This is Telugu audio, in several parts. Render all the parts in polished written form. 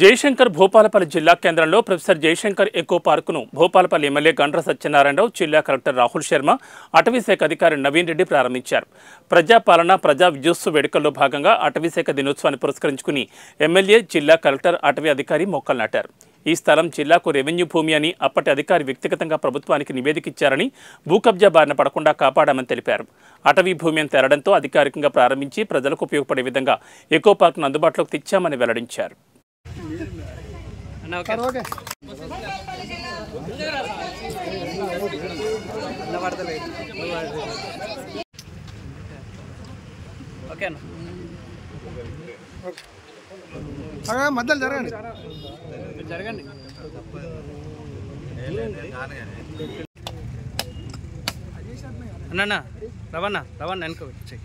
జయశంకర్ భూపాలపల్లి జిల్లా కేంద్రంలో ప్రొఫెసర్ జయశంకర్ ఎకో పార్కును భూపాలపల్లి ఎమ్మెల్యే గండ్ర సత్యనారాయణరావు, జిల్లా కలెక్టర్ రాహుల్ శర్మ, అటవీశాఖ అధికారి నవీన్ రెడ్డి ప్రారంభించారు. ప్రజాపాలన ప్రజా విజయోత్సవ వేడుకల్లో భాగంగా అటవీశాఖ దినోత్సవాన్ని పురస్కరించుకుని ఎమ్మెల్యే, జిల్లా కలెక్టర్, అటవీ అధికారి మొక్కలు నాటారు. ఈ స్థలం జిల్లాకు రెవెన్యూ భూమి అని, అప్పటి అధికారి వ్యక్తిగతంగా ప్రభుత్వానికి నివేదిక ఇచ్చారని, భూ కబ్జా బారిన పడకుండా కాపాడామని తెలిపారు. అటవీ భూమి అని తేలడంతో అధికారికంగా ప్రారంభించి ప్రజలకు ఉపయోగపడే విధంగా ఎకో పార్కును అందుబాటులోకి తెచ్చామని వెల్లడించారు. మధ్యలో జరగండి జరగండి అన్న రవణ వెనుక వచ్చి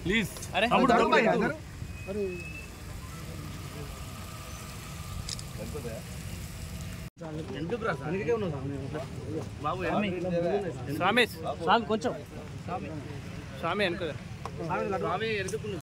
ప్లీజ్ అరే బాబు స్వామి కొంచెం స్వామి వెనుక స్వామి ఎదుర్కొన్నాడు.